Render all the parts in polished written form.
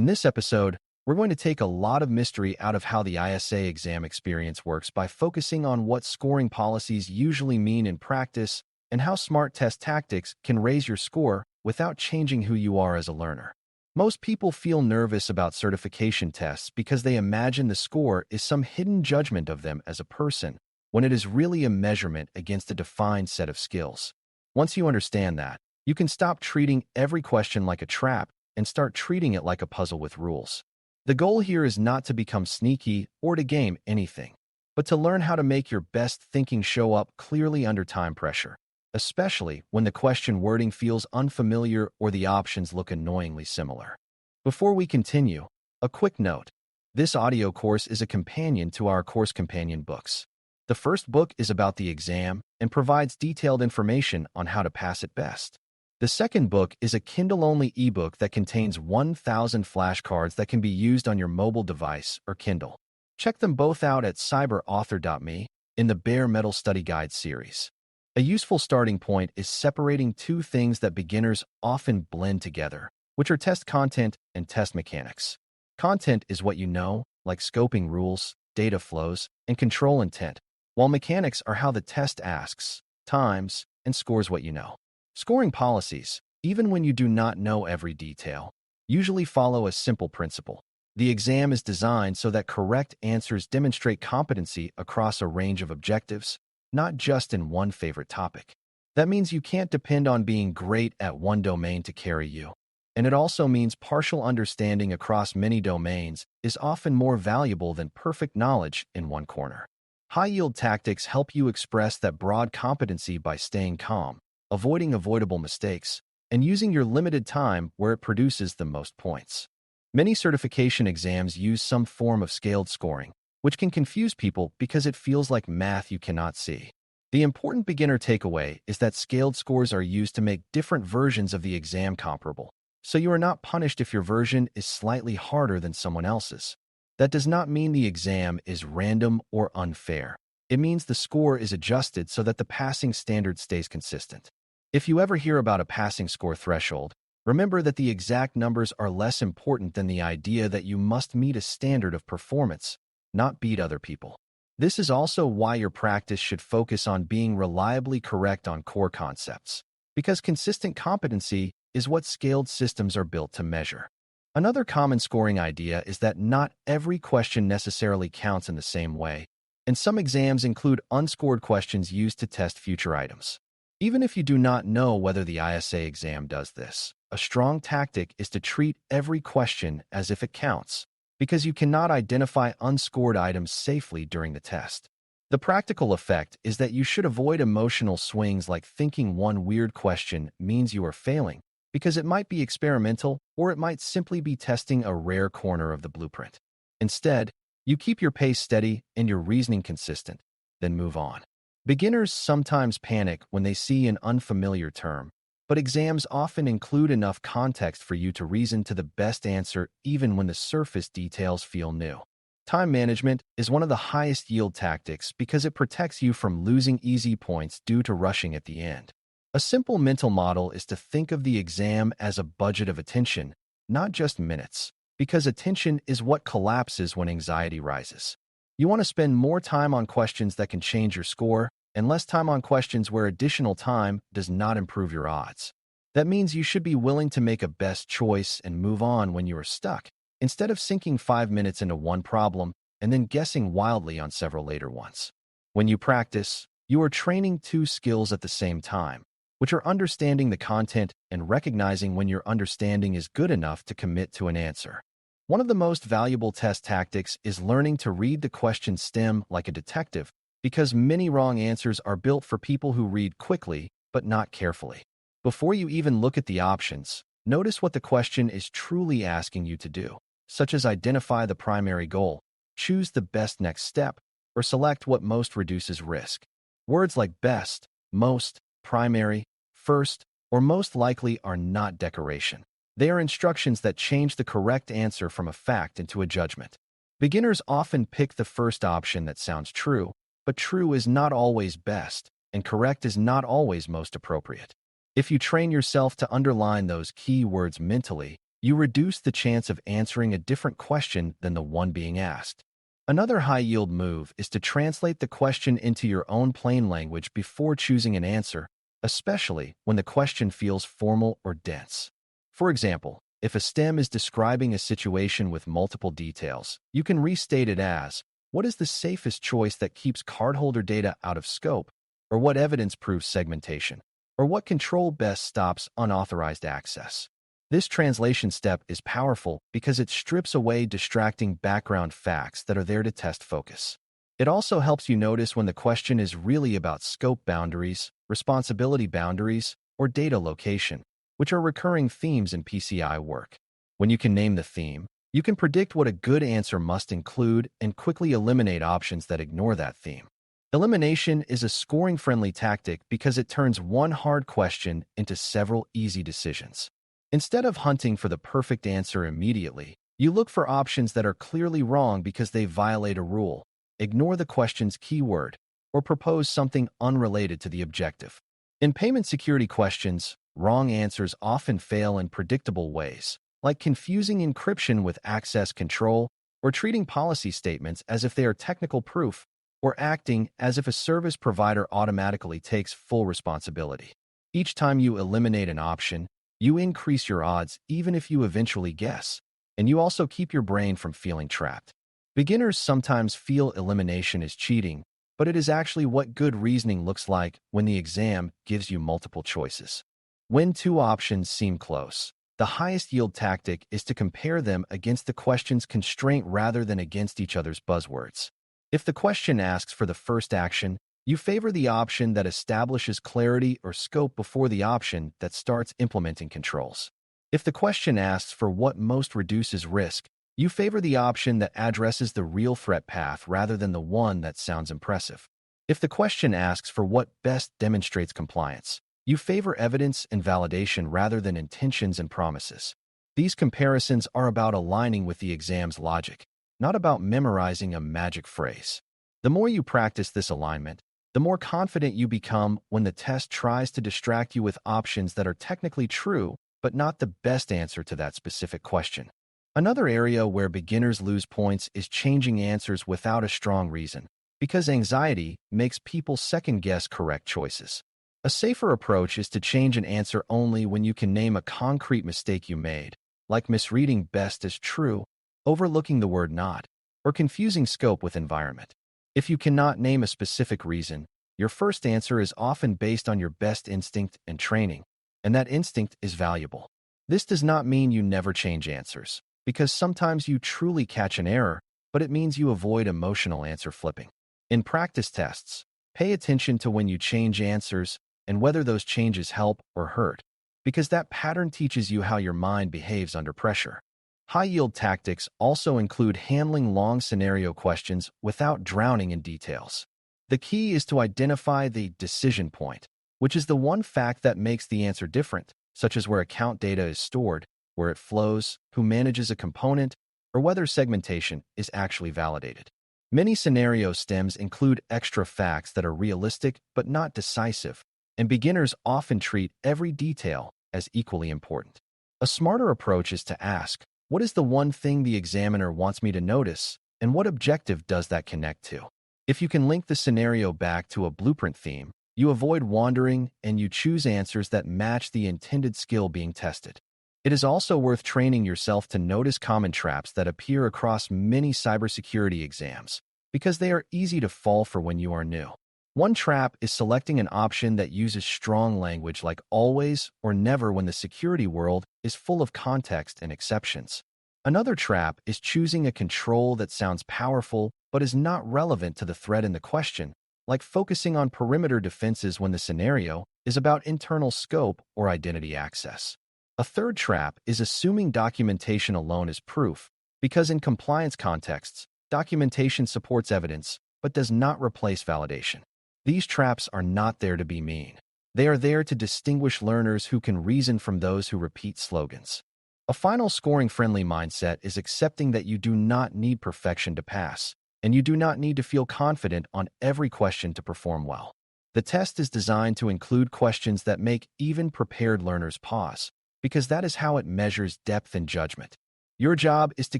In this episode, we're going to take a lot of mystery out of how the ISA exam experience works by focusing on what scoring policies usually mean in practice and how smart test tactics can raise your score without changing who you are as a learner. Most people feel nervous about certification tests because they imagine the score is some hidden judgment of them as a person, when it is really a measurement against a defined set of skills. Once you understand that, you can stop treating every question like a trap and start treating it like a puzzle with rules. The goal here is not to become sneaky or to game anything, but to learn how to make your best thinking show up clearly under time pressure, especially when the question wording feels unfamiliar or the options look annoyingly similar. Before we continue, a quick note. This audio course is a companion to our course companion books. The first book is about the exam and provides detailed information on how to pass it best. The second book is a Kindle-only ebook that contains 1,000 flashcards that can be used on your mobile device or Kindle. Check them both out at cyber.author.me in the Bare Metal Study Guide series. A useful starting point is separating two things that beginners often blend together, which are test content and test mechanics. Content is what you know, like scoping rules, data flows, and control intent, while mechanics are how the test asks, times, and scores what you know. Scoring policies, even when you do not know every detail, usually follow a simple principle. The exam is designed so that correct answers demonstrate competency across a range of objectives, not just in one favorite topic. That means you can't depend on being great at one domain to carry you. And it also means partial understanding across many domains is often more valuable than perfect knowledge in one corner. High-yield tactics help you express that broad competency by staying calm, avoiding avoidable mistakes, and using your limited time where it produces the most points. Many certification exams use some form of scaled scoring, which can confuse people because it feels like math you cannot see. The important beginner takeaway is that scaled scores are used to make different versions of the exam comparable, so you are not punished if your version is slightly harder than someone else's. That does not mean the exam is random or unfair. It means the score is adjusted so that the passing standard stays consistent. If you ever hear about a passing score threshold, remember that the exact numbers are less important than the idea that you must meet a standard of performance, not beat other people. This is also why your practice should focus on being reliably correct on core concepts, because consistent competency is what scaled systems are built to measure. Another common scoring idea is that not every question necessarily counts in the same way, and some exams include unscored questions used to test future items. Even if you do not know whether the ISA exam does this, a strong tactic is to treat every question as if it counts, because you cannot identify unscored items safely during the test. The practical effect is that you should avoid emotional swings like thinking one weird question means you are failing, because it might be experimental or it might simply be testing a rare corner of the blueprint. Instead, you keep your pace steady and your reasoning consistent, then move on. Beginners sometimes panic when they see an unfamiliar term, but exams often include enough context for you to reason to the best answer even when the surface details feel new. Time management is one of the highest yield tactics because it protects you from losing easy points due to rushing at the end. A simple mental model is to think of the exam as a budget of attention, not just minutes, because attention is what collapses when anxiety rises. You want to spend more time on questions that can change your score and less time on questions where additional time does not improve your odds. That means you should be willing to make a best choice and move on when you are stuck, instead of sinking 5 minutes into one problem and then guessing wildly on several later ones. When you practice, you are training two skills at the same time, which are understanding the content and recognizing when your understanding is good enough to commit to an answer. One of the most valuable test tactics is learning to read the question stem like a detective, because many wrong answers are built for people who read quickly but not carefully. Before you even look at the options, notice what the question is truly asking you to do, such as identify the primary goal, choose the best next step, or select what most reduces risk. Words like best, most, primary, first, or most likely are not decoration. They are instructions that change the correct answer from a fact into a judgment. Beginners often pick the first option that sounds true, but true is not always best, and correct is not always most appropriate. If you train yourself to underline those key words mentally, you reduce the chance of answering a different question than the one being asked. Another high-yield move is to translate the question into your own plain language before choosing an answer, especially when the question feels formal or dense. For example, if a STEM is describing a situation with multiple details, you can restate it as, what is the safest choice that keeps cardholder data out of scope? Or what evidence proves segmentation? Or what control best stops unauthorized access? This translation step is powerful because it strips away distracting background facts that are there to test focus. It also helps you notice when the question is really about scope boundaries, responsibility boundaries, or data location, which are recurring themes in PCI work. When you can name the theme, you can predict what a good answer must include and quickly eliminate options that ignore that theme. Elimination is a scoring-friendly tactic because it turns one hard question into several easy decisions. Instead of hunting for the perfect answer immediately, you look for options that are clearly wrong because they violate a rule, ignore the question's keyword, or propose something unrelated to the objective. In payment security questions, wrong answers often fail in predictable ways, like confusing encryption with access control, or treating policy statements as if they are technical proof, or acting as if a service provider automatically takes full responsibility. Each time you eliminate an option, you increase your odds even if you eventually guess, and you also keep your brain from feeling trapped. Beginners sometimes feel elimination is cheating, but it is actually what good reasoning looks like when the exam gives you multiple choices. When two options seem close, the highest yield tactic is to compare them against the question's constraint rather than against each other's buzzwords. If the question asks for the first action, you favor the option that establishes clarity or scope before the option that starts implementing controls. If the question asks for what most reduces risk, you favor the option that addresses the real threat path rather than the one that sounds impressive. If the question asks for what best demonstrates compliance, you favor evidence and validation rather than intentions and promises. These comparisons are about aligning with the exam's logic, not about memorizing a magic phrase. The more you practice this alignment, the more confident you become when the test tries to distract you with options that are technically true, but not the best answer to that specific question. Another area where beginners lose points is changing answers without a strong reason, because anxiety makes people second-guess correct choices. A safer approach is to change an answer only when you can name a concrete mistake you made, like misreading best as true, overlooking the word not, or confusing scope with environment. If you cannot name a specific reason, your first answer is often based on your best instinct and training, and that instinct is valuable. This does not mean you never change answers, because sometimes you truly catch an error, but it means you avoid emotional answer flipping. In practice tests, pay attention to when you change answers and whether those changes help or hurt, because that pattern teaches you how your mind behaves under pressure. High-yield tactics also include handling long scenario questions without drowning in details. The key is to identify the decision point, which is the one fact that makes the answer different, such as where account data is stored, where it flows, who manages a component, or whether segmentation is actually validated. Many scenario stems include extra facts that are realistic but not decisive, and beginners often treat every detail as equally important. A smarter approach is to ask, what is the one thing the examiner wants me to notice, and what objective does that connect to? If you can link the scenario back to a blueprint theme, you avoid wandering and you choose answers that match the intended skill being tested. It is also worth training yourself to notice common traps that appear across many cybersecurity exams, because they are easy to fall for when you are new. One trap is selecting an option that uses strong language like always or never when the security world is full of context and exceptions. Another trap is choosing a control that sounds powerful but is not relevant to the threat in the question, like focusing on perimeter defenses when the scenario is about internal scope or identity access. A third trap is assuming documentation alone is proof, because in compliance contexts, documentation supports evidence but does not replace validation. These traps are not there to be mean. They are there to distinguish learners who can reason from those who repeat slogans. A final scoring-friendly mindset is accepting that you do not need perfection to pass, and you do not need to feel confident on every question to perform well. The test is designed to include questions that make even prepared learners pause, because that is how it measures depth and judgment. Your job is to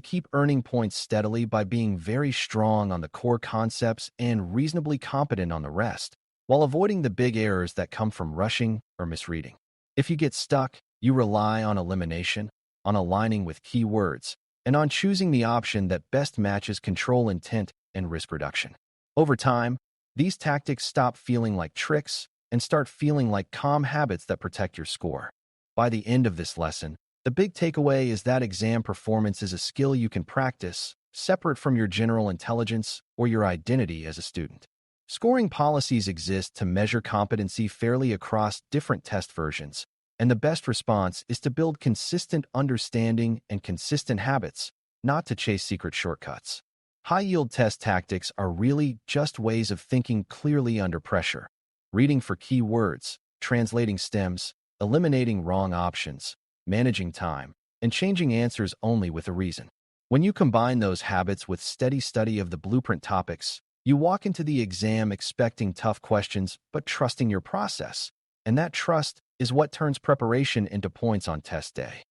keep earning points steadily by being very strong on the core concepts and reasonably competent on the rest, while avoiding the big errors that come from rushing or misreading. If you get stuck, you rely on elimination, on aligning with keywords, and on choosing the option that best matches control intent and risk reduction. Over time, these tactics stop feeling like tricks and start feeling like calm habits that protect your score. By the end of this lesson, the big takeaway is that exam performance is a skill you can practice, separate from your general intelligence or your identity as a student. Scoring policies exist to measure competency fairly across different test versions, and the best response is to build consistent understanding and consistent habits, not to chase secret shortcuts. High-yield test tactics are really just ways of thinking clearly under pressure, reading for keywords, translating stems, eliminating wrong options, managing time, and changing answers only with a reason. When you combine those habits with steady study of the blueprint topics, you walk into the exam expecting tough questions but trusting your process, and that trust is what turns preparation into points on test day.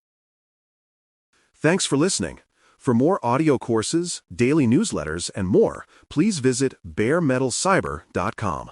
Thanks for listening. For more audio courses, daily newsletters, and more, please visit baremetalcyber.com.